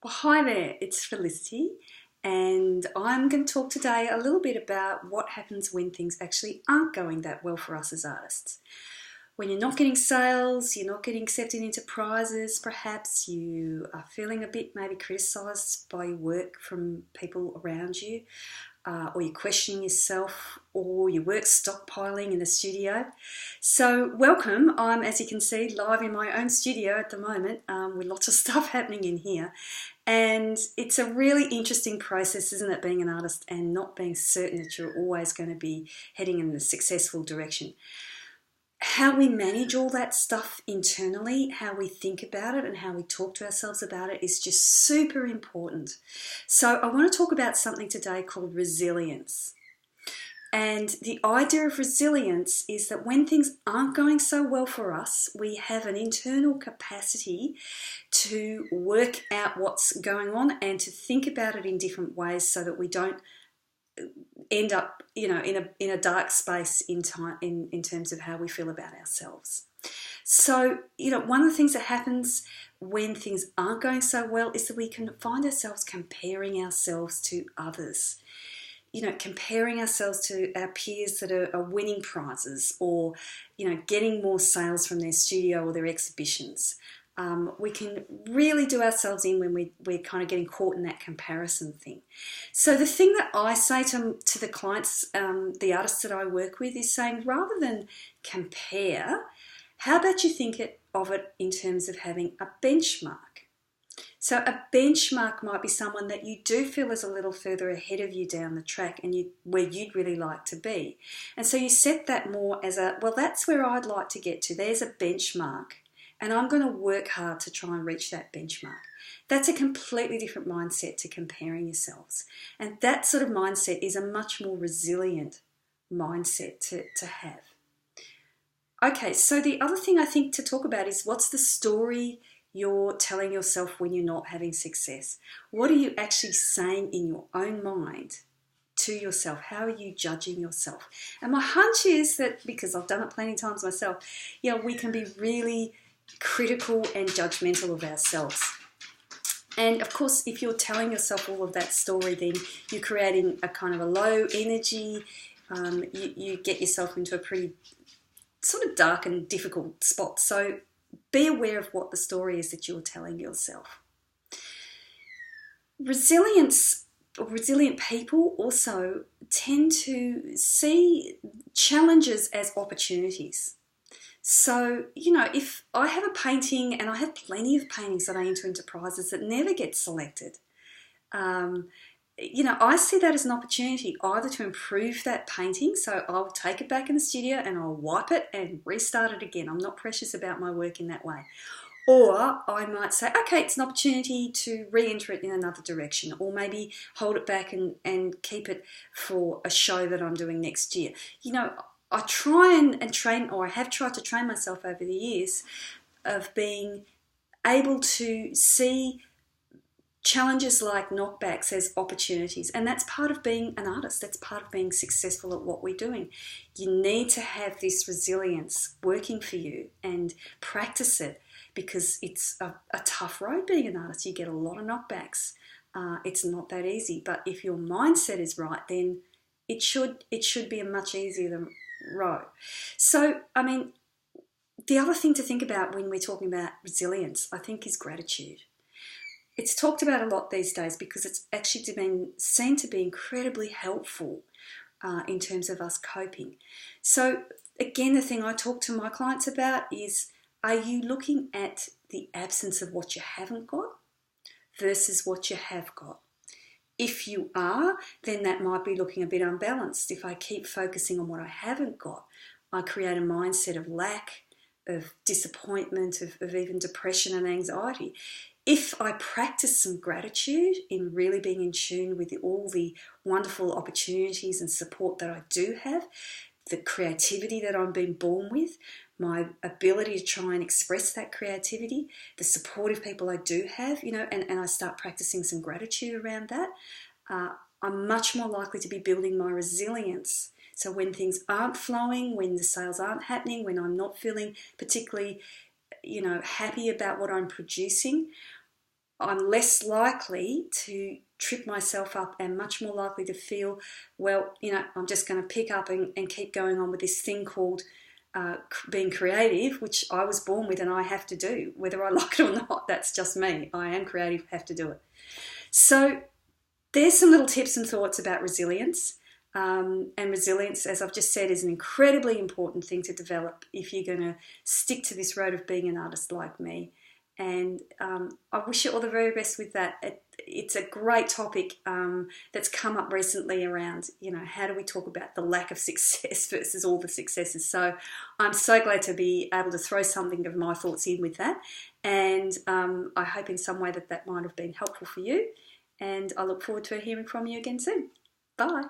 Well, hi there, it's Felicity, and I'm going to talk today a little bit about what happens when things actually aren't going that well for us as artists. When you're not getting sales, you're not getting accepted into prizes, perhaps you are feeling a bit maybe criticised by your work from people around you, or you're questioning yourself, or your work's stockpiling in the studio. So welcome, I'm, as you can see, live in my own studio at the moment with lots of stuff happening in here. And it's a really interesting process, isn't it, being an artist and not being certain that you're always going to be heading in the successful direction. How we manage all that stuff internally, how we think about it and how we talk to ourselves about it is just super important. So I want to talk about something today called resilience. And the idea of resilience is that when things aren't going so well for us, we have an internal capacity to work out what's going on and to think about it in different ways so that we don't end up, in a dark space in terms of how we feel about ourselves. So, one of the things that happens when things aren't going so well is that we can find ourselves comparing ourselves to others. Comparing ourselves to our peers that are winning prizes or, getting more sales from their studio or their exhibitions. We can really do ourselves in when we're kind of getting caught in that comparison thing. So the thing that I say to the clients, the artists that I work with, is saying rather than compare, how about you think of it in terms of having a benchmark? So a benchmark might be someone that you do feel is a little further ahead of you down the track and where you'd really like to be. And so you set that more as that's where I'd like to get to. There's a benchmark. And I'm going to work hard to try and reach that benchmark. That's a completely different mindset to comparing yourselves. And that sort of mindset is a much more resilient mindset to have. Okay, so the other thing I think to talk about is what's the story you're telling yourself when you're not having success? What are you actually saying in your own mind to yourself? How are you judging yourself? And my hunch is that, because I've done it plenty of times myself, we can be really critical and judgmental of ourselves. And of course, if you're telling yourself all of that story, then you're creating a kind of a low energy. You get yourself into a pretty sort of dark and difficult spot. So be aware of what the story is that you're telling yourself. Resilient people also tend to see challenges as opportunities. So, if I have a painting, and I have plenty of paintings that I enter into prizes that never get selected, I see that as an opportunity either to improve that painting, so I'll take it back in the studio and I'll wipe it and restart it again. I'm not precious about my work in that way. Or I might say, okay, it's an opportunity to re-enter it in another direction, or maybe hold it back and keep it for a show that I'm doing next year. I try and train, or I have tried to train myself over the years of being able to see challenges like knockbacks as opportunities. And that's part of being an artist. That's part of being successful at what we're doing. You need to have this resilience working for you and practice it, because it's a tough road being an artist. You get a lot of knockbacks. It's not that easy. But if your mindset is right, then it should be a much easier road. So, the other thing to think about when we're talking about resilience, I think, is gratitude. It's talked about a lot these days because it's actually been seen to be incredibly helpful in terms of us coping. So, again, the thing I talk to my clients about is, are you looking at the absence of what you haven't got versus what you have got? If you are, then that might be looking a bit unbalanced. If I keep focusing on what I haven't got, I create a mindset of lack, of disappointment, of even depression and anxiety. If I practice some gratitude in really being in tune with all the wonderful opportunities and support that I do have, the creativity that I'm being born with, my ability to try and express that creativity, the supportive people I do have, and I start practicing some gratitude around that, I'm much more likely to be building my resilience. So when things aren't flowing, when the sales aren't happening, when I'm not feeling particularly, happy about what I'm producing, I'm less likely to trip myself up and much more likely to feel, well, I'm just going to pick up and keep going on with this thing called being creative, which I was born with and I have to do. Whether I like it or not, that's just me. I am creative, have to do it. So there's some little tips and thoughts about resilience. And resilience, as I've just said, is an incredibly important thing to develop if you're going to stick to this road of being an artist like me. And I wish you all the very best with that. It's a great topic that's come up recently around, how do we talk about the lack of success versus all the successes. So I'm so glad to be able to throw something of my thoughts in with that. And I hope in some way that might have been helpful for you. And I look forward to hearing from you again soon. Bye.